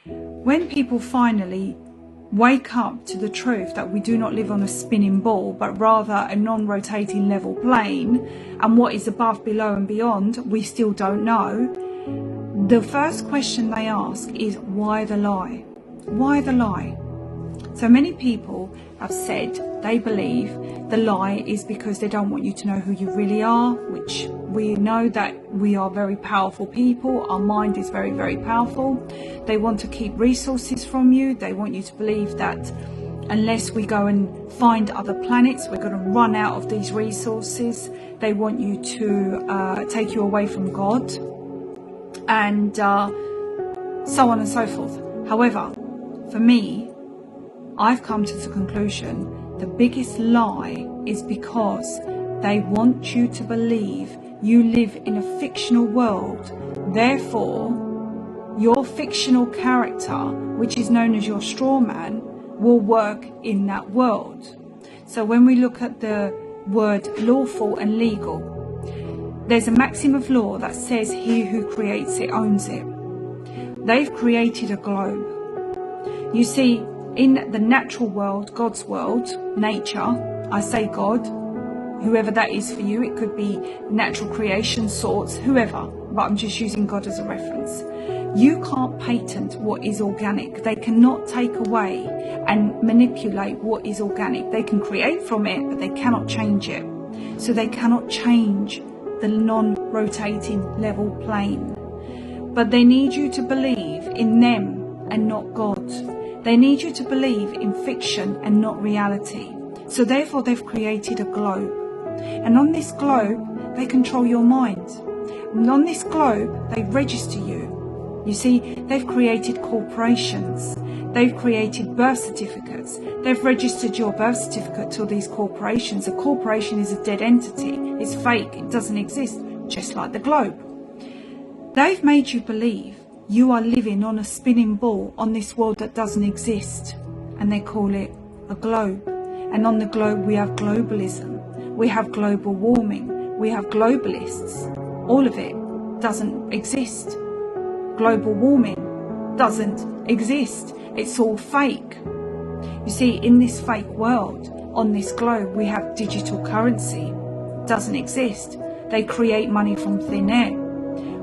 When people finally wake up to the truth that we do not live on a spinning ball, but rather a non-rotating level plane, and what is above, below and beyond, we still don't know, the first question they ask is, why the lie? Why the lie? So many people have said they believe the lie is because they don't want you to know who you really are, which we know that we are very powerful people. Our mind is very, very powerful. They want to keep resources from you. They want you to believe that unless we go and find other planets, we're going to run out of these resources. They want you to take you away from God, and so on and so forth. However, for me, I've come to the conclusion the biggest lie is because they want you to believe you live in a fictional world. Therefore, your fictional character, which is known as your straw man, will work in that world. So when we look at the word lawful and legal, there's a maxim of law that says he who creates it owns it. They've created a globe. You see, in the natural world, God's world, nature, I say God, whoever that is for you, it could be natural creation, sorts, whoever, but I'm just using God as a reference. You can't patent what is organic. They cannot take away and manipulate what is organic. They can create from it, but they cannot change it. So they cannot change the non-rotating level plane. But they need you to believe in them and not God. They need you to believe in fiction and not reality. So therefore they've created a globe. And on this globe, they control your mind. And on this globe, they register you. You see, they've created corporations. They've created birth certificates. They've registered your birth certificate to these corporations. A corporation is a dead entity. It's fake. It doesn't exist, just like the globe. They've made you believe you are living on a spinning ball on this world that doesn't exist, and they call it a globe. And on the globe we have globalism, we have global warming, we have globalists. All of it doesn't exist. Global warming doesn't exist. It's all fake. You see, in this fake world, on this globe, we have digital currency. Doesn't exist. They create money from thin air.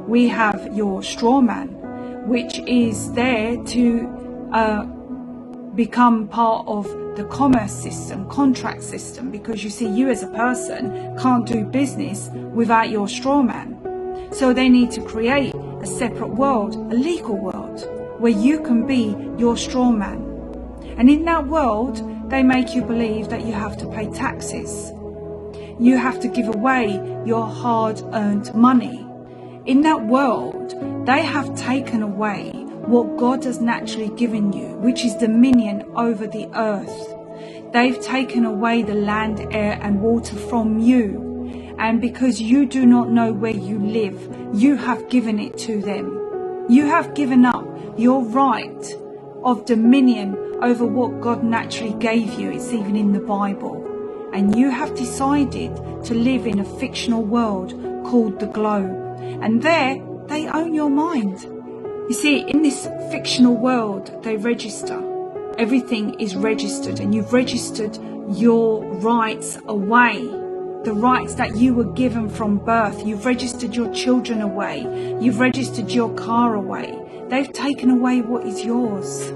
We have your straw man, which is there to become part of the commerce system, contract system, because you see, you as a person can't do business without your straw man. So they need to create a separate world, a legal world, where you can be your straw man. And in that world, they make you believe that you have to pay taxes. You have to give away your hard-earned money. In that world, they have taken away what God has naturally given you, which is dominion over the earth. They've taken away the land, air and water from you. And because you do not know where you live, you have given it to them. You have given up your right of dominion over what God naturally gave you. It's even in the Bible. And you have decided to live in a fictional world called the globe. And there, they own your mind. You see, in this fictional world, they register. Everything is registered, and you've registered your rights away. The rights that you were given from birth. You've registered your children away. You've registered your car away. They've taken away what is yours.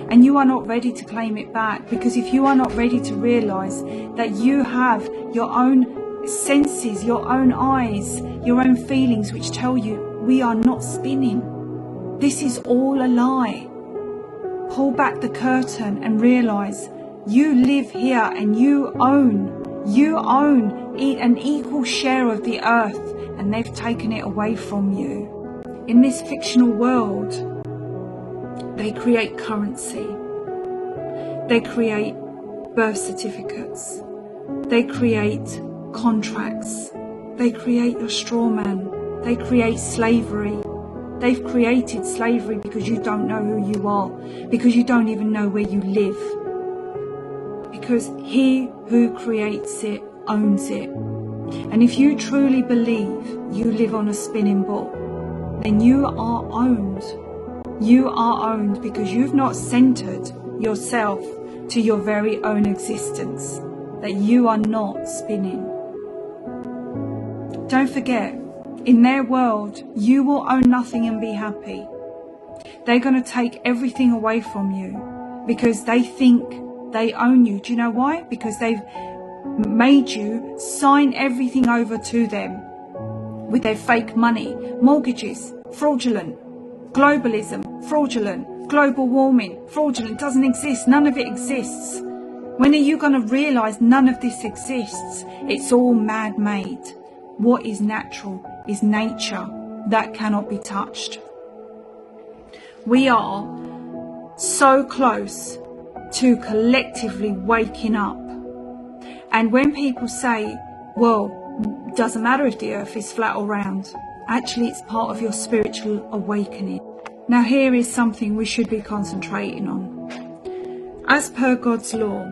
And you are not ready to claim it back, because if you are not ready to realize that you have your own senses, your own eyes, your own feelings, which tell you we are not spinning. This is all a lie. Pull back the curtain and realize you live here and you own an equal share of the earth, and they've taken it away from you. In this fictional world, they create currency. They create birth certificates. They create contracts. They create your straw man. They create slavery. They've created slavery because you don't know who you are, because you don't even know where you live, because he who creates it owns it. And if you truly believe you live on a spinning ball, then you are owned. You are owned because you've not centered yourself to your very own existence, that you are not spinning. Don't forget, in their world, you will own nothing and be happy. They're going to take everything away from you because they think they own you. Do you know why? Because they've made you sign everything over to them with their fake money, mortgages, fraudulent, globalism, fraudulent, global warming, fraudulent, doesn't exist. None of it exists. When are you going to realize none of this exists? It's all man-made. What is natural is nature that cannot be touched. We are so close to collectively waking up. And when people say, well, doesn't matter if the earth is flat or round, actually it's part of your spiritual awakening. Now here is something we should be concentrating on. As per God's law,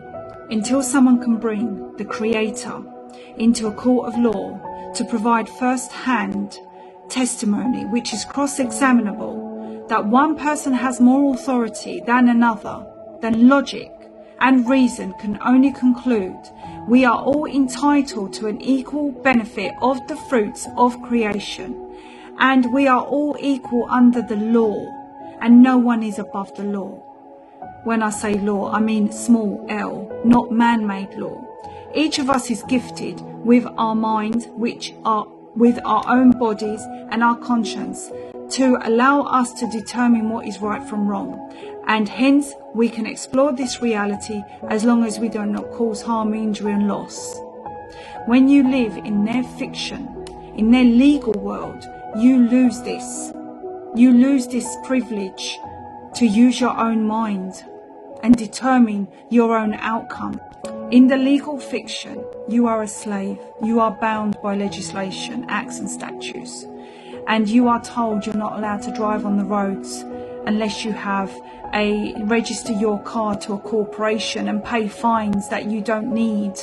until someone can bring the Creator into a court of law to provide first-hand testimony, which is cross-examinable, that one person has more authority than another, then logic and reason can only conclude we are all entitled to an equal benefit of the fruits of creation, and we are all equal under the law, and no one is above the law. When I say law, I mean small l, not man-made law. Each of us is gifted with our mind, with our own bodies and our conscience, to allow us to determine what is right from wrong. And hence, we can explore this reality as long as we do not cause harm, injury and loss. When you live in their fiction, in their legal world, you lose this. You lose this privilege to use your own mind and determine your own outcome. In the legal fiction, you are a slave. You are bound by legislation, acts and statutes. And you are told you're not allowed to drive on the roads unless you have register your car to a corporation and pay fines that you don't need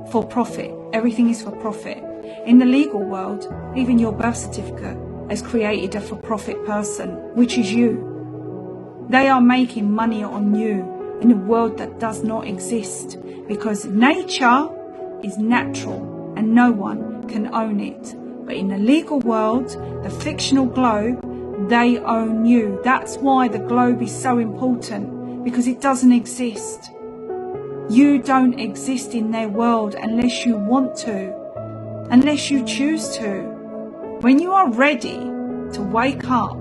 for profit. Everything is for profit. In the legal world, even your birth certificate has created a for-profit person, which is you. They are making money on you in a world that does not exist, because nature is natural and no one can own it. But in the legal world, the fictional globe, they own you. That's why the globe is so important, because it doesn't exist. You don't exist in their world unless you want to, unless you choose to. When you are ready to wake up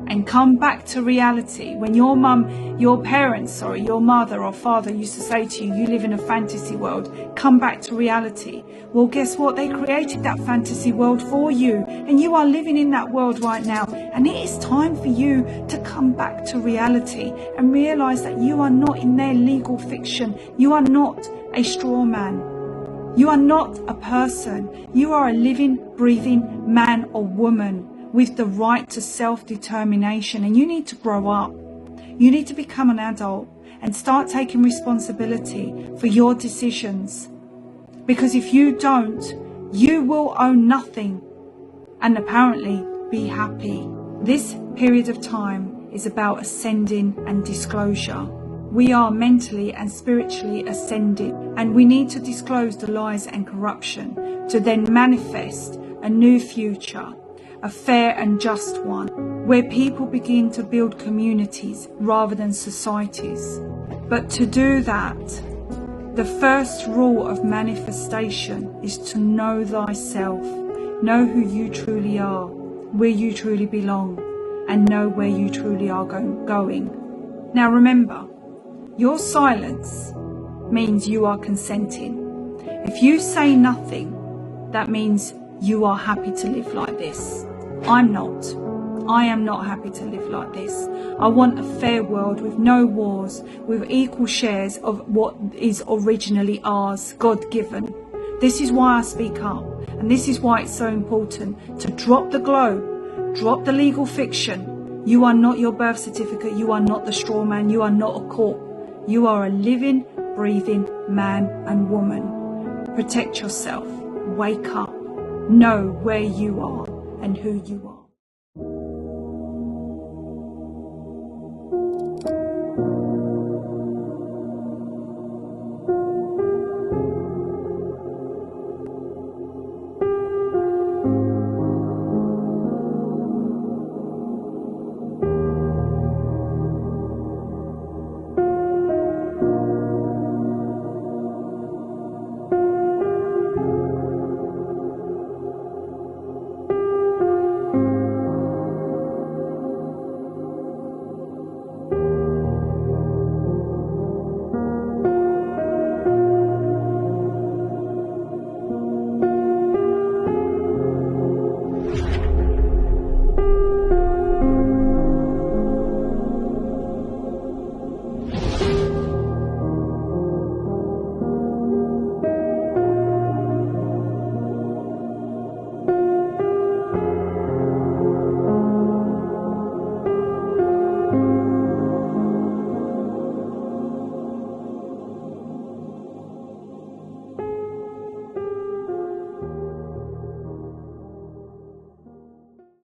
and come back to reality, when your parents, your mother or father used to say to you, you live in a fantasy world, come back to reality. Well, guess what? They created that fantasy world for you, and you are living in that world right now. And it is time for you to come back to reality and realize that you are not in their legal fiction. You are not a straw man. You are not a person. You are a living, breathing man or woman with the right to self-determination, and you need to grow up. You need to become an adult and start taking responsibility for your decisions, because if you don't, you will own nothing and apparently be happy. This period of time is about ascending and disclosure. We are mentally and spiritually ascending, and we need to disclose the lies and corruption to then manifest a new future, a fair and just one, where people begin to build communities rather than societies. But to do that, the first rule of manifestation is to know thyself, know who you truly are, where you truly belong, and know where you truly are going. Now remember, your silence means you are consenting. If you say nothing, that means you are happy to live like this. I'm not. I am not happy to live like this. I want a fair world with no wars, with equal shares of what is originally ours, God-given. This is why I speak up, and this is why it's so important to drop the globe, drop the legal fiction. You are not your birth certificate. You are not the straw man. You are not a court. You are a living, breathing man and woman. Protect yourself. Wake up. Know where you are and who you are.